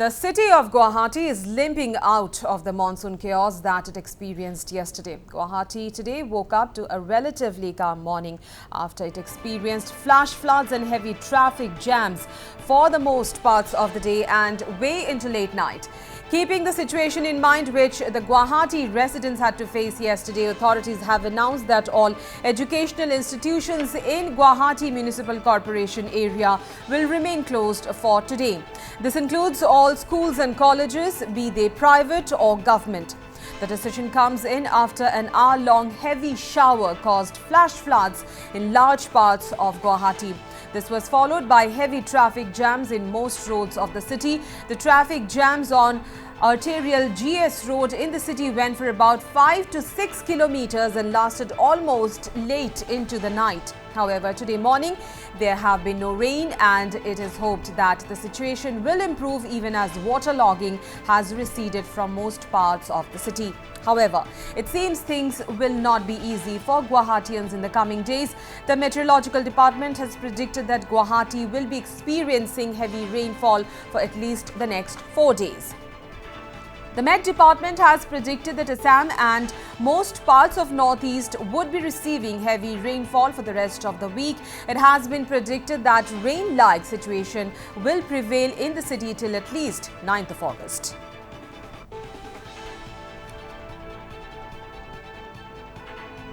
The city of Guwahati is limping out of the monsoon chaos that it experienced yesterday. Guwahati today woke up to a relatively calm morning after it experienced flash floods and heavy traffic jams for the most parts of the day and way into late night. Keeping the situation in mind which the Guwahati residents had to face yesterday, authorities have announced that all educational institutions in Guwahati Municipal Corporation area will remain closed for today. This includes all schools and colleges, be they private or government. The decision comes in after an hour-long heavy shower caused flash floods in large parts of Guwahati. This was followed by heavy traffic jams in most roads of the city. The traffic jams on arterial GS Road in the city went for about 5 to 6 kilometers and lasted almost late into the night. However, today morning there have been no rain and it is hoped that the situation will improve even as waterlogging has receded from most parts of the city. However, it seems things will not be easy for Guwahatians in the coming days. The Meteorological Department has predicted that Guwahati will be experiencing heavy rainfall for at least the next 4 days. The Met Department has predicted that Assam and most parts of Northeast would be receiving heavy rainfall for the rest of the week. It has been predicted that rain-like situation will prevail in the city till at least 9th of August.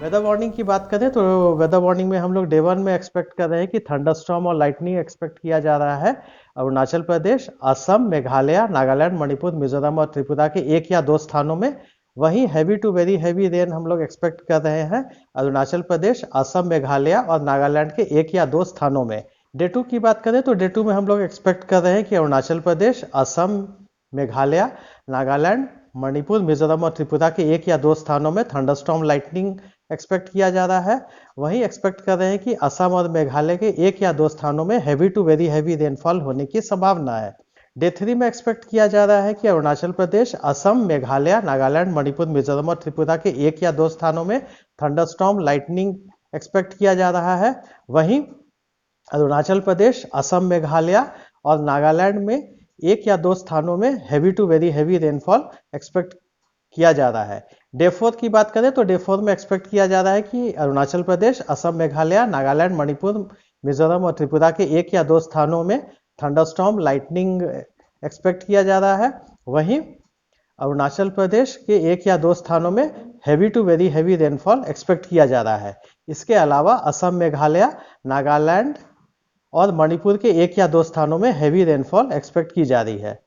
Weather warning की बात करें तो weather warning में हम लोग day 1 में expect कर रहे हैं कि थंडरस्टॉर्म और लाइटनिंग एक्सपेक्ट किया जा रहा है। अरुणाचल प्रदेश, असम, मेघालय, नागालैंड, मणिपुर, मिजोरम और त्रिपुरा के 1 या 2 स्थानों में। वहीं heavy to very heavy rain हम लोग एक्सपेक्ट कर रहे हैं अरुणाचल प्रदेश, असम, मेघालय और नागालैंड के 1 या 2 स्थानों में। डे 2 की बात करें तो डे 2 में हम लोग एक्सपेक्ट कर रहे हैं कि अरुणाचल प्रदेश, असम, मेघालय, नागालैंड, मणिपुर, मिजोरम और त्रिपुरा के 1 या 2 स्थानों में थंडरस्टॉर्म लाइटनिंग एक्सपेक्ट किया जा रहा है। वहीं एक्सपेक्ट कर रहे हैं कि असम और मेघालय के 1 या 2 स्थानों में heavy to very heavy rainfall होने की संभावना है। डे 3 में एक्सपेक्ट किया जा रहा है कि अरुणाचल प्रदेश, असम, मेघालय, नागालैंड, मणिपुर, मिजोरम और त्रिपुरा के 1 या 2 स्थानों में थंडरस्टॉर्म लाइटनिंग एक्सपेक्ट किया जा रहा है। वहीं अरुणाचल प्रदेश, असम, मेघालय और नागालैंड में 1 या 2 स्थानों में heavy to very heavy rainfall expect किया जा रहा है। डे 4 की बात करें तो डे 4 में एक्सपेक्ट किया जा रहा है कि अरुणाचल प्रदेश, असम, मेघालय, नागालैंड, मणिपुर, मिजोरम और त्रिपुरा के 1 या 2 स्थानों में थंडरस्टॉर्म लाइटनिंग एक्सपेक्ट किया जा रहा है। वहीं अरुणाचल प्रदेश के 1 या 2 स्थानों में heavy to very heavy rainfall expect किया जा रहा है। इसके अलावा असम, मेघालय, नागालैंड और मणिपुर के 1 या 2 स्थानों में हैवी रेनफॉल एक्सपेक्ट की जा रही है।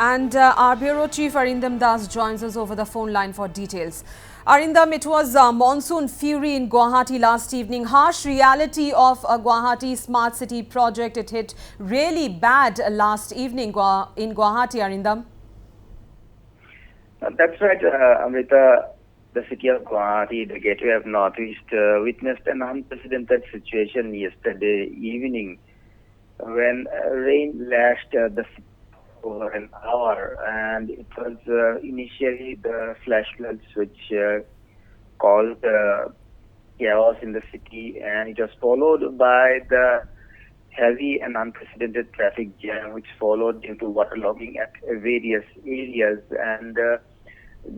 And our Bureau Chief Arindam Das joins us over the phone line for details. Arindam, it was monsoon fury in Guwahati last evening. Harsh reality of Guwahati Smart City project. It hit really bad last evening in Guwahati, Arindam. That's right, Amrita. The city of Guwahati, the gateway of Northeast, witnessed an unprecedented situation yesterday evening when rain lashed the city over an hour, and it was initially the flash floods which caused chaos in the city, and it was followed by the heavy and unprecedented traffic jam which followed due to waterlogging at various areas, and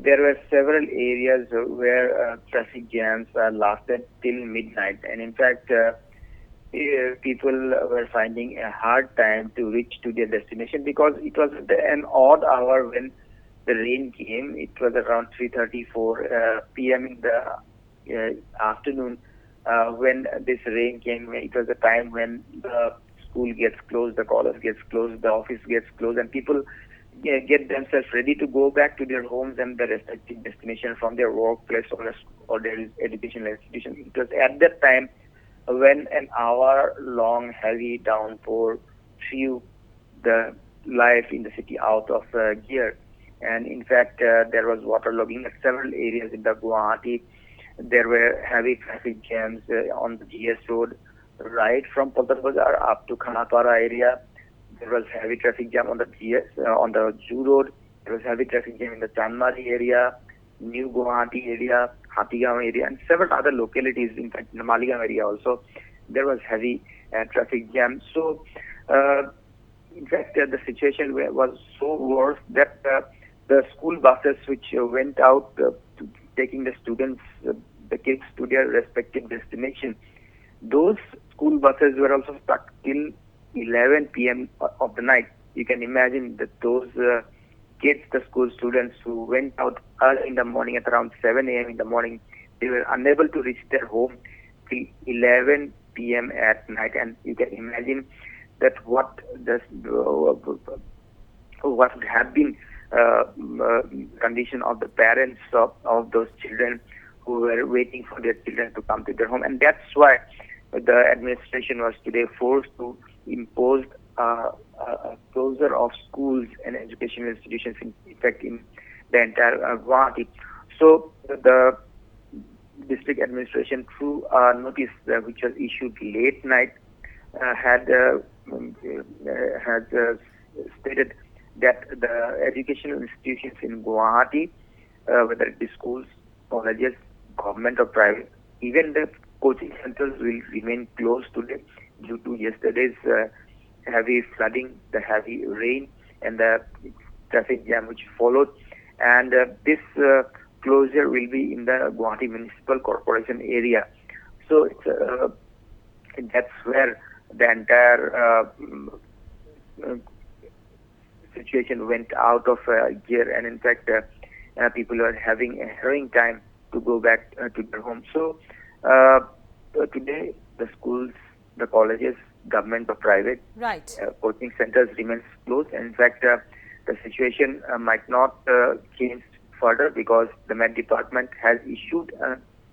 there were several areas where traffic jams lasted till midnight, and in fact people were finding a hard time to reach to their destination because it was an odd hour when the rain came. It was around 3:34 p.m. in the afternoon when this rain came. It was a time when the school gets closed, the college gets closed, the office gets closed, and people get themselves ready to go back to their homes and their respective destination from their workplace or their educational institution. It was at that time when an hour-long heavy downpour threw the life in the city out of gear. And in fact, there was waterlogging at several areas in the Guwahati. There were heavy traffic jams on the GS Road, right from Poltar Bazar up to Khanapara area. There was heavy traffic jam on the on the Zoo Road. There was heavy traffic jam in the Chanmari area, New Guwahati area, Hatigam area, and several other localities. In fact, in the Maligaon area also, there was heavy traffic jam. So In fact, the situation was so worse that the school buses which went out taking the students, the kids to their respective destination, those school buses were also stuck till 11 p.m. of the night. You can imagine that those kids, the school students who went out early in the morning at around 7 a.m. in the morning, they were unable to reach their home till 11 p.m. at night. And you can imagine that what would have been condition of the parents of those children who were waiting for their children to come to their home. And that's why the administration was today forced to impose a closure of schools and educational institutions, in fact, in the entire Guwahati. So the district administration, through a notice which was issued late night, had stated that the educational institutions in Guwahati, whether it be schools, colleges, government or private, even the coaching centers will remain closed today due to yesterday's heavy flooding, the heavy rain, and the traffic jam which followed. And this closure will be in the Guwahati Municipal Corporation area. So that's where the entire situation went out of gear, and in fact, people are having a harrowing time to go back to their homes. So today, the schools, the colleges, government or private, Right. Coaching centers remains closed. And in fact, the situation might not change further because the Met Department has issued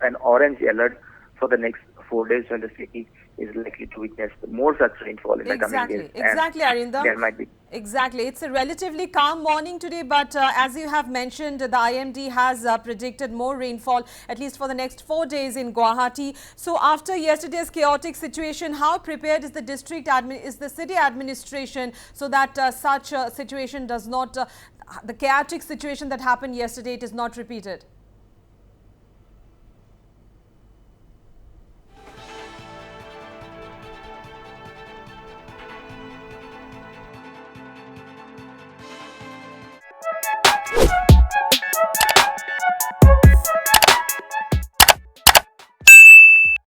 an orange alert for the next 4 days when the city is likely to witness more such rainfall in the coming days. Exactly, Arindam. There might be. Exactly. It's a relatively calm morning today, but as you have mentioned, the IMD has predicted more rainfall, at least for the next 4 days in Guwahati. So after yesterday's chaotic situation, how prepared is the city administration so that such a situation does not, the chaotic situation that happened yesterday, it is not repeated?